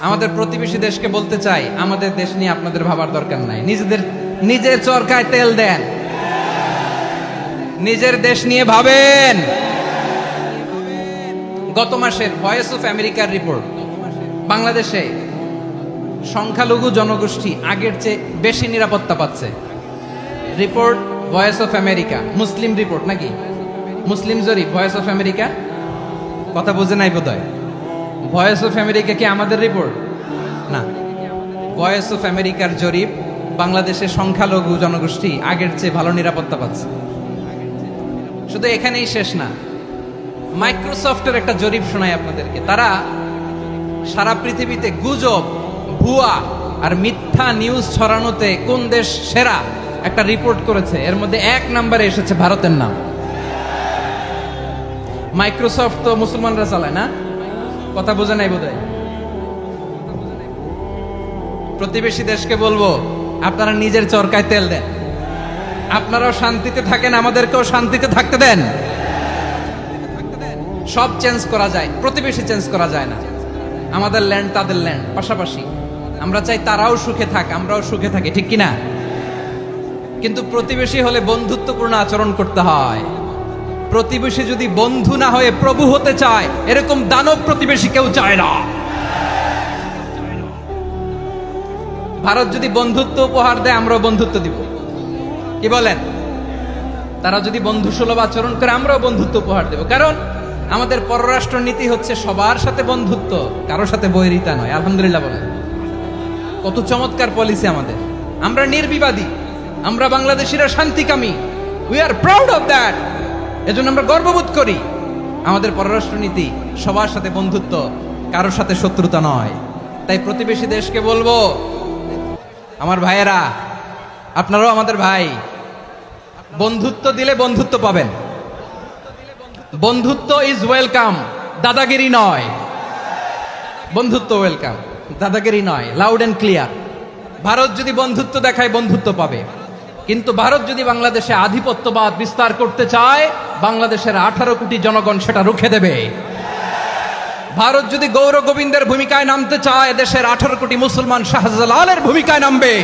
আমাদের প্রতিবেশী দেশকে বলতে চাই, আমাদের দেশ নিয়ে আপনাদের ভাবার দরকার নাই। নিজের চরকায় তেল দেন, নিজের দেশ নিয়ে ভাবেন। গত মাসের ভয়েস অফ আমেরিকার রিপোর্ট, বাংলাদেশে সংখ্যালঘু জনগোষ্ঠী আগের চেয়ে বেশি নিরাপত্তা পাচ্ছে। Report voice of America, Muslim report নাকি? মুসলিম জরিপ, ভয়েস অফ আমেরিকা। কথা বুঝে নাই বোধহয়। ভয়েস অফ আমেরিকা কি আমাদের রিপোর্ট না? ভয়েস অফ আমেরিকার জরিপ, বাংলাদেশের সংখ্যালঘু জনগোষ্ঠী আগের চেয়ে ভালো নিরাপত্তা পাচ্ছে। শুধু এখানেই শেষ না, মাইক্রোসফটের একটা জরিপ শোনাই আপনাদেরকে। তারা সারা পৃথিবীতে গুজব, ভুয়া আর মিথ্যা নিউজ ছড়ানোতে কোন দেশ সেরা একটা রিপোর্ট করেছে। এর মধ্যে 1 নম্বরে এসেছে ভারতের নাম। মাইক্রোসফট তো মুসলমানরা চালায় না? কথা বোঝে নাই বোধহয়। প্রতিবেশী দেশকে বলবো, আপনারা নিজের চরকায় তেল দেন, আপনারাও শান্তিতে থাকেন, আমাদেরকেও শান্তিতে থাকতে দেন। সব চেঞ্জ করা যায়, প্রতিবেশী চেঞ্জ করা যায় না। আমাদের ল্যান্ড তাদের ল্যান্ড, পাশাপাশি। আমরা চাই তারাও সুখে থাক, আমরাও সুখে থাকি, ঠিক কিনা? কিন্তু প্রতিবেশী হলে বন্ধুত্বপূর্ণ আচরণ করতে হয়। প্রতিবেশী যদি বন্ধু না হয়ে প্রভু হতে চায়, এরকম দানব প্রতিবেশী কেউ চায় না। ভারত যদি বন্ধুত্ব উপহার দেয়, আমরাও বন্ধুত্ব দিব। কি বলেন? তারা যদি বন্ধুসুলভ আচরণ করে, আমরাও বন্ধুত্ব উপহার দেব। কারণ আমাদের পররাষ্ট্র নীতি হচ্ছে সবার সাথে বন্ধুত্ব, কারোর সাথে বৈরিতা নয়। আলহামদুলিল্লাহ বলেন, কত চমৎকার পলিসি আমাদের। আমরা নির্বিবাদী, আমরা বাংলাদেশিরা শান্তিকামী। We are proud of that. এজন্য আমরা গর্ববোধ করি। আমাদের পররাষ্ট্র নীতি সবার সাথে বন্ধুত্ব, কারোর সাথে শত্রুতা নয়। তাই প্রতিবেশী দেশকে বলবো, আমার ভাইয়েরা, আপনারাও আমাদের ভাই। বন্ধুত্ব দিলে বন্ধুত্ব পাবেন। বন্ধুত্ব ইজ ওয়েলকাম, দাদাগিরি নয়। বন্ধুত্ব ওয়েলকাম, দাদাগিরি নয়। Loud and clear. ভারত যদি বন্ধুত্ব দেখায়, বন্ধুত্ব পাবে। কিন্তু ভারত যদি বাংলাদেশে আধিপত্যবাদ বিস্তার করতে চায়, বাংলাদেশের 18 কোটি জনগণ সেটা রুখে দেবে। ভারত যদি গৌর গোবিন্দের ভূমিকায় নামতে চায়, দেশের 18 কোটি মুসলমান শাহজালালের ভূমিকায় নামবে।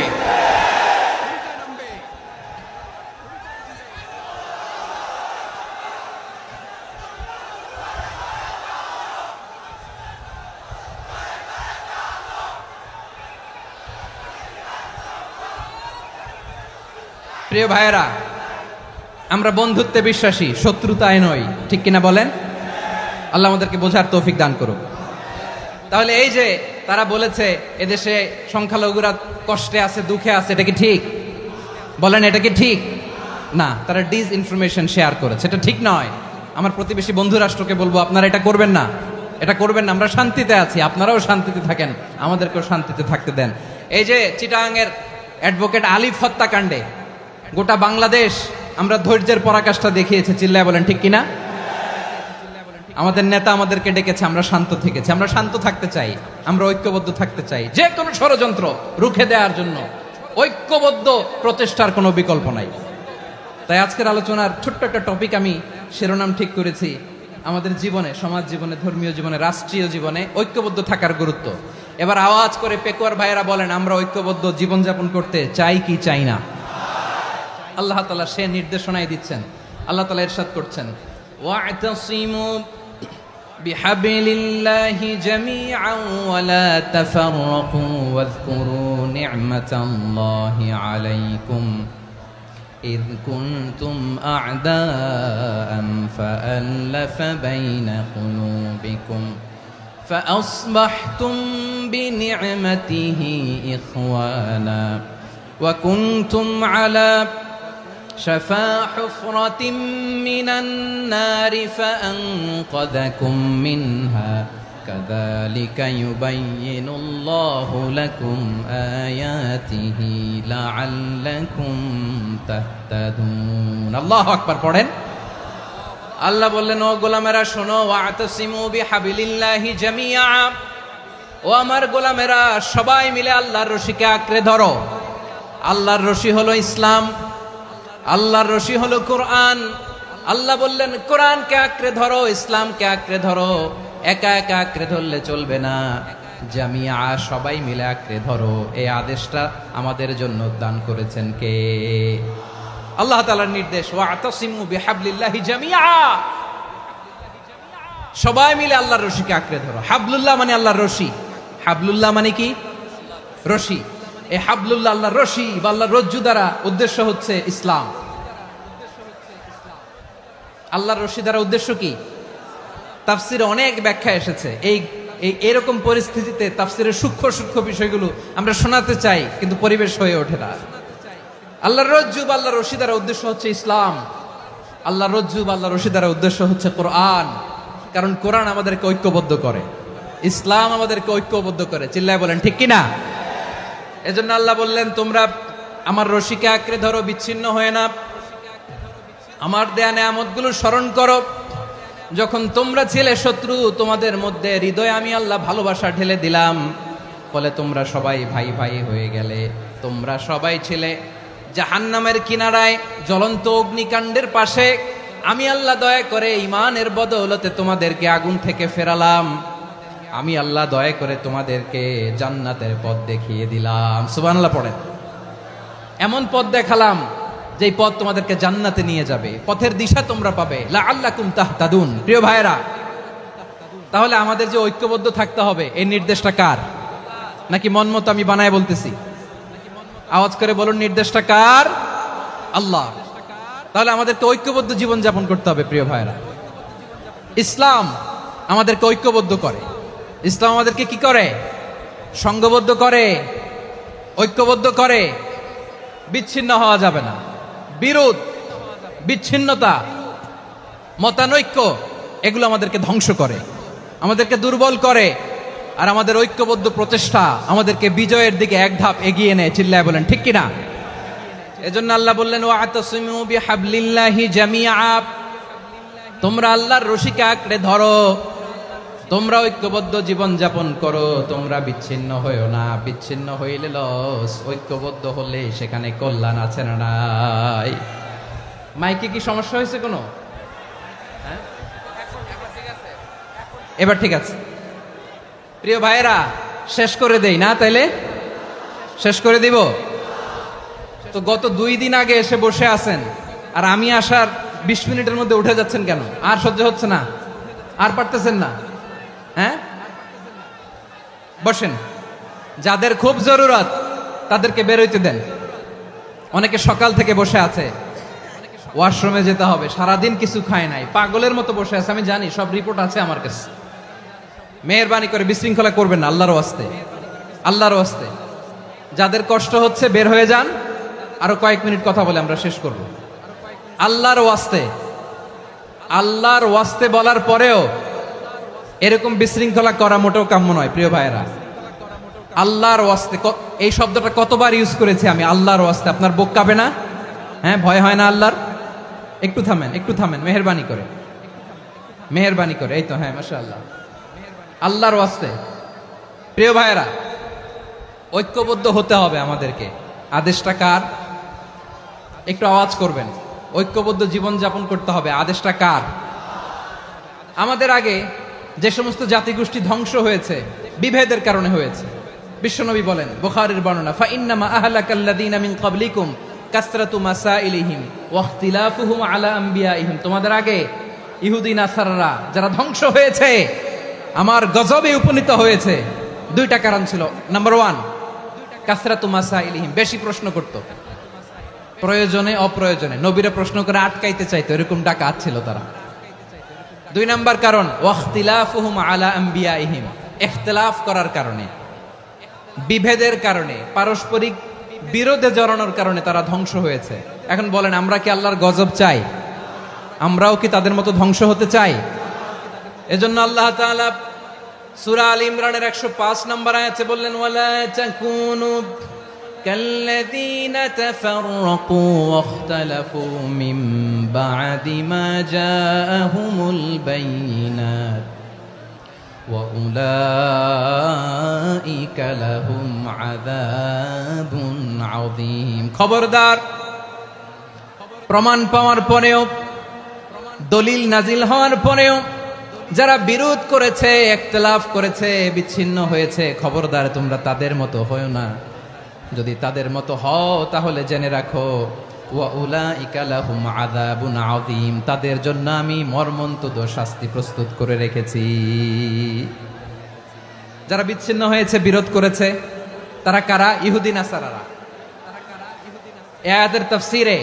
প্রিয় ভাইয়েরা, আমরা বন্ধুত্বে বিশ্বাসী, শত্রুতায় নই, ঠিক কিনা বলেন? আল্লাহ আমাদেরকে বোঝার তৌফিক দান করুক। তাহলে এই যে তারা বলেছে এদেশে সংখ্যালঘুরা কষ্টে আছে, দুঃখে আছে, এটা কি ঠিক? বলেন, এটা কি ঠিক? না, তারা ডিস ইনফরমেশন শেয়ার করেছে, এটা ঠিক নয়। আমার প্রতিবেশী বন্ধু রাষ্ট্রকে বলবো, আপনারা এটা করবেন না, এটা করবেন না। আমরা শান্তিতে আছি, আপনারাও শান্তিতে থাকেন, আমাদেরকেও শান্তিতে থাকতে দেন। এই যে চিটাগাংয়ের অ্যাডভোকেট আলিফ হত্যাকাণ্ডে গোটা বাংলাদেশ আমরা ধৈর্যের পরাকাষ্ঠা দেখিয়েছে, চিল্লায় বলেন ঠিক কিনা? আমাদের নেতা আমাদেরকে ডেকেছে, আমরা শান্ত থেকেছি। আমরা শান্ত থাকতে চাই, আমরা ঐক্যবদ্ধ থাকতে চাই। যে কোনো ষড়যন্ত্র রুখে দেওয়ার জন্য ঐক্যবদ্ধ প্রচেষ্টার কোনো বিকল্প নাই। তাই আজকের আলোচনার ছোট্ট একটা টপিক আমি শিরোনাম ঠিক করেছি, আমাদের জীবনে, সমাজ জীবনে, ধর্মীয় জীবনে, রাষ্ট্রীয় জীবনে ঐক্যবদ্ধ থাকার গুরুত্ব। এবার আওয়াজ করে পেকুয়ার ভাইয়েরা বলেন, আমরা ঐক্যবদ্ধ জীবনযাপন করতে চাই কি চাই না? আল্লাহ তাআলা সে নির্দেশনাই দিচ্ছেন। আল্লাহ তাআলা ইরশাদ করছেন, ওয়া'তাসিমু বিহাবলিল্লাহি জামিআন ওয়া লা তাফাররাকু ওয়াযকুরু নি'মাতাল্লাহি আলাইকুম إذ كنتم أعداء فألف بين قلوبكم فأصبحتم بنعمته إخوانا وكنتم على شفا حفرة من النار فأنقذكم منها كذلك يبين الله لكم آياته لعلكم تهتدون الله أكبر পড়েন। আল্লাহ বললেন, ও গোলামেরা শোনো, ওয়া'তাসিমু বিহাবিলিল্লাহি জামিআ, ও আমার গোলামেরা সবাই মিলে আল্লাহর রশিকে আঁকড়ে ধরো। আল্লাহর রশি হলো ইসলাম, আল্লাহর রশি হলো কোরআন। আল্লাহ বললেন, কোরআনকে আঁকড়ে ধরো, ইসলামকে আঁকড়ে ধরো। একা একা আঁকড়ে ধরলে চলবে না, জামিআ, সবাই মিলে আঁকড়ে ধরো। এই আদেশটা আমাদের জন্য দান করেছেন কে? আল্লাহ তাআলার নির্দেশ, ওয়া'তাসিমু বিহাবলিল্লাহি জামিআ, সবাই মিলে আল্লাহর রশিকে আঁকড়ে ধরো। হাবলুল্লাহ মানে আল্লাহর রশি। হাবলুল্লাহ মানে কি? রশি। এই হাবলুল্লাহ আল্লাহর রশি বা আল্লাহর রজ্জু দ্বারা উদ্দেশ্য হচ্ছে ইসলাম। আল্লাহর রশি দ্বারা উদ্দেশ্য কি? তাফসিরে অনেক ব্যাখ্যা এসেছে। এরকম পরিস্থিতিতে তাফসিরের সূক্ষ্ম সূক্ষ্ম বিষয়গুলো আমরা শোনাতে চাই, কিন্তু পরিবেশ হয়ে ওঠে না। আল্লাহর রজ্জু বা আল্লাহর রশি দ্বারা উদ্দেশ্য হচ্ছে ইসলাম। আল্লাহর রজ্জু বা আল্লাহর রশি দ্বারা উদ্দেশ্য হচ্ছে কোরআন। কারণ কোরআন আমাদেরকে ঐক্যবদ্ধ করে, ইসলাম আমাদেরকে ঐক্যবদ্ধ করে। চিল্লায় বলেন ঠিক কিনা? এজন্য আল্লাহ বললেন, তোমরা আমার রশিকে আঁকড়ে ধরো, বিচ্ছিন্ন হয়ে না। আমার দেয়া নেয়ামতগুলো স্মরণ করো। যখন তোমরা ছিলে শত্রু, তোমাদের মধ্যে হৃদয়ে আমি আল্লাহ ভালোবাসা ঢেলে দিলাম, ফলে তোমরা সবাই ভাই ভাই হয়ে গেলে। তোমরা সবাই ছিলে জাহান্নামের কিনারায়, জ্বলন্ত অগ্নিকাণ্ডের পাশে। আমি আল্লাহ দয়া করে ঈমানের বদৌলতে তোমাদেরকে আগুন থেকে ফেরালাম। আমি আল্লাহ দয়া করে তোমাদেরকে জান্নাতের পথ দেখিয়ে দিলাম। সুবহানাল্লাহ পড়েন। এমন পথ দেখালাম যেই পথ তোমাদেরকে জান্নাতে নিয়ে যাবে, পথের দিশা তোমরা পাবে। লাআল্লাকুম তাহতাদুন। প্রিয় ভাইরা, তাহলে আমাদের যে ঐক্যবদ্ধ থাকতে হবে, এই নির্দেশটা কার? নাকি মন মতো আমি বানায় বলতেছি? আওয়াজ করে বলুন, নির্দেশটা কার? আল্লাহ। তাহলে আমাদেরকে ঐক্যবদ্ধ জীবন যাপন করতে হবে। প্রিয় ভাইরা, ইসলাম আমাদেরকে ঐক্যবদ্ধ করে। ইসলাম আমাদেরকে কি করে? সংঘবদ্ধ করে, ঐক্যবদ্ধ করে। বিচ্ছিন্ন হওয়া যাবে না। বিরোধ, বিচ্ছিন্নতা, মতানৈক্য, এগুলো আমাদেরকে ধ্বংস করে, আমাদেরকে দুর্বল করে। আর আমাদের ঐক্যবদ্ধ প্রচেষ্টা আমাদেরকে বিজয়ের দিকে এক ধাপ এগিয়ে নেয়। চিল্লায় বলেন ঠিক কিনা? এজন্য আল্লাহ বললেন, ওয়া'তাসিমু বিহাবলিল্লাহি জামিআ, তোমরা আল্লাহর রশিকে আঁকড়ে ধরো, তোমরা ঐক্যবদ্ধ জীবন যাপন করো, তোমরা বিচ্ছিন্ন হইও না। বিচ্ছিন্ন হইলে লস, ঐক্যবদ্ধ হলে সেখানে কল্যাণ আছে না নাই? মাইকে কি সমস্যা হয়েছে কোনো? এবার ঠিক আছে। প্রিয় ভাইয়েরা, শেষ করে দেই না? তাইলে শেষ করে দিব তো। গত 2 দিন আগে এসে বসে আছেন, আর আমি আসার 20 মিনিটের মধ্যে উঠে যাচ্ছেন কেন? আর সহ্য হচ্ছে না? আর পারতেছেন না? হ্যাঁ, বসেন। যাদের খুব জরুরত তাদেরকে বেরোইতে দেন। অনেকে সকাল থেকে বসে আছে, ওয়াশরুমে যেতে হবে, সারাদিন কিছু খায় নাই, পাগলের মতো বসে আছে। আমি জানি, সব রিপোর্ট আছে আমার কাছে। মেহেরবানি করে বিশৃঙ্খলা করবেন না, আল্লাহর ওয়াস্তে, আল্লাহর ওয়াস্তে। যাদের কষ্ট হচ্ছে বের হয়ে যান। আরো কয়েক মিনিট কথা বলে আমরা শেষ করব। আল্লাহর ওয়াস্তে, আল্লাহর ওয়াস্তে বলার পরেও এরকম বিশৃঙ্খলা করা মোটেও কাম্য নয়। প্রিয় ভাইয়েরা, আল্লাহর ওয়াস্তে, এই শব্দটা কতবার ইউজ করেছি আমি, আল্লাহর ওয়াস্তে। আপনার বুক কাঁপে না? হ্যাঁ, ভয় হয় না আল্লাহর? একটু থামেন, একটু থামেন, মেহেরবানি করে, মেহেরবানি করে। এই তো, হ্যাঁ, মাশাআল্লাহ। আল্লাহর ওয়াস্তে প্রিয় ভাইয়েরা, ঐক্যবদ্ধ হতে হবে আমাদেরকে। আদেশটা কার? একটু আওয়াজ করবেন। ঐক্যবদ্ধ জীবন যাপন করতে হবে। আদেশটা কার? আমাদের আগে যে সমস্ত জাতিগোষ্ঠী ধ্বংস হয়েছে, বিভেদের কারণে হয়েছে। বিশ্বনবী বলেন, বুখারীর বর্ণনা, ফাইন্নামা আহলাকাল্লাযীনা মিন ক্বাবলিকুম কাসরাতু মাসাইলিহিম ওয়া ইখতিলাফুহুম আলা আম্বিয়াইহিম। তোমাদের আগে ইহুদি নাসারারা যারা ধ্বংস হয়েছে, আমার গজবে উপনীত হয়েছে, 2টা কারণ ছিল। নাম্বার 1, কাসরাতু মাসাইলিহিম, বেশি প্রশ্ন করত, প্রয়োজনে অপ্রয়োজনে নবীরা প্রশ্ন করে আটকাইতে চাইতো, এরকম ডাকাত ছিল তারা। 2 নাম্বার কারণ, ওয়াখতিলাফুহুম আলা আম্বিয়াইহিম, ইখতিলাফ করার কারণে, বিভেদের কারণে, পারস্পরিক বিরোধে জড়ানোর কারণে তারা ধ্বংস হয়েছে। এখন বলেন, আমরা কি আল্লাহর গজব চাই? আমরাও কি তাদের মতো ধ্বংস হতে চাই? এজন্য আল্লাহ তাআলা সূরা আল ইমরানের 105 নম্বর আয়াতে বললেন, ওয়ালা তাকুনু কাল্লাযীনা তাফাররাকু ওয়াখতালাফু মিন বা'দি মা জাআহুমুল বাইয়িনাত ওয়া উলাইকা লাহুম আযাবুন আযীম। খবরদার, প্রমাণ পাওয়ার পরেও, দলিল নাজিল হওয়ার পরেও যারা বিরোধ করেছে, ইখতিলাফ করেছে, বিচ্ছিন্ন হয়েছে, খবরদার তোমরা তাদের মতো হও না। যদি তাদের মতো হও তাহলে জেনে রাখো ওয়া উলাইকা লাহুম আযাবুন আযীম, তাদের জন্য আমি মর্মন্তুদ শাস্তি প্রস্তুত করে রেখেছি। যারা বিচ্ছিন্ন হয়েছে, বিরোধ করেছে, তারা কারা? ইহুদি নাসারারা। এই আয়াতের তাফসীরে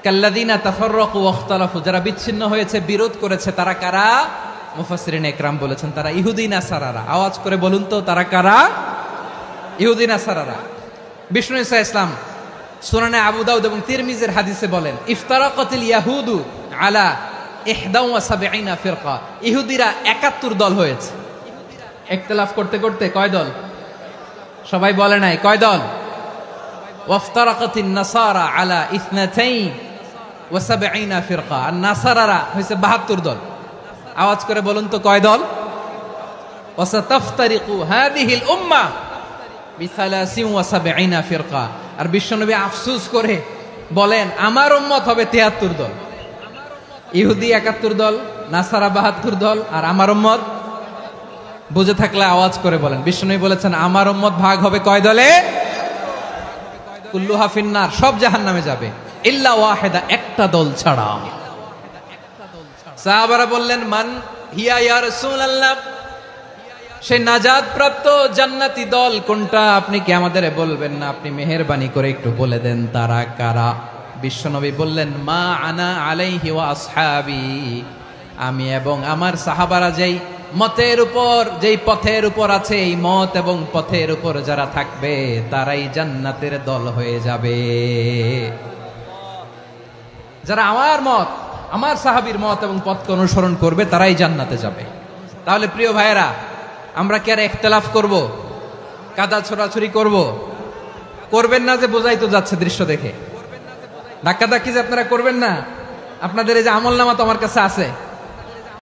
কাল্লাযীনা তাফাররাকু ওয়াখতালাফু, যারা বিচ্ছিন্ন হয়েছে, বিরোধ করেছে, তারা কারা? মুফাসসিরিন ইকরাম বলেছেন তারা ইহুদি নাসারারা। আওয়াজ করে বলুন তো তারা কারা? ইহুদি নাসারারা। বিষ্ণু ঈসা ইসলাম সুনানে আবু দাউদ এবং তিরমিজির হাদিসে বলেন, ইফতারাকাতিল ইয়াহুদু আলা 71 ফিরকা, ইহুদিরা 71 দল হয়েছে। ইখতিলাফ করতে করতে কয় দল? সবাই বলে নাই কয় দল? ওয়াফতারাকাতিন নাসারা আলা 72 ফিরকা, আর নাসারারা হয়েছে 72 দল। আওয়াজ করে বলুন তো কয় দল? ওয়াসাতাফতারিকু হাদিহিল উম্মাহ বি73 ফিরকা। আর বিশ্বনবী আফসোস করে বলেন আমার উম্মত হবে 73 দল। ইহুদি 71 দল, নাসারা 72 দল, আর আমার উম্মত, বুঝে থাকলে আওয়াজ করে বলেন। বিশ্বনবী বলেছেন আমার উম্মত ভাগ হবে কয় দলে? কুল্লুহা ফিন্নার, সব জাহান্নামে যাবে, ইল্লা ওয়াহিদা, একটা দল ছাড়া। সাহাবারা বললেন মান হিয়া ইয়া রাসূলুল্লাহ, সেই নাজাত প্রাপ্ত জান্নাতি দল কোনটা? আপনি কি আমাদের বলবেন না? আপনি মেহেরবানি করে একটু বলে দেন তারা কারা। বিশ্বনবী বললেন মা আনা আলাইহি ওয়া আসহাবি, আমি এবং আমার সাহাবারা যেই মতের উপর, যেই পথের উপর আছে, এই মত এবং পথের উপর যারা থাকবে তারাই জান্নাতের দল হয়ে যাবে। যারা আমার মত, আমার সাহাবীর মত এবং পথকে অনুসরণ করবে তারাই জান্নাতে যাবে। তাহলে প্রিয় ভাইয়েরা, আমরা কি আর ইখতিলাফ করব? কাদা ছোড়াছুরি করব? করবেন না যে বোঝাই তো যাচ্ছে দৃশ্য দেখে। ধাক্কাধাক্কি যে আপনারা করবেন না। আপনাদের এই যে আমলনামা তো আমার কাছে আছে,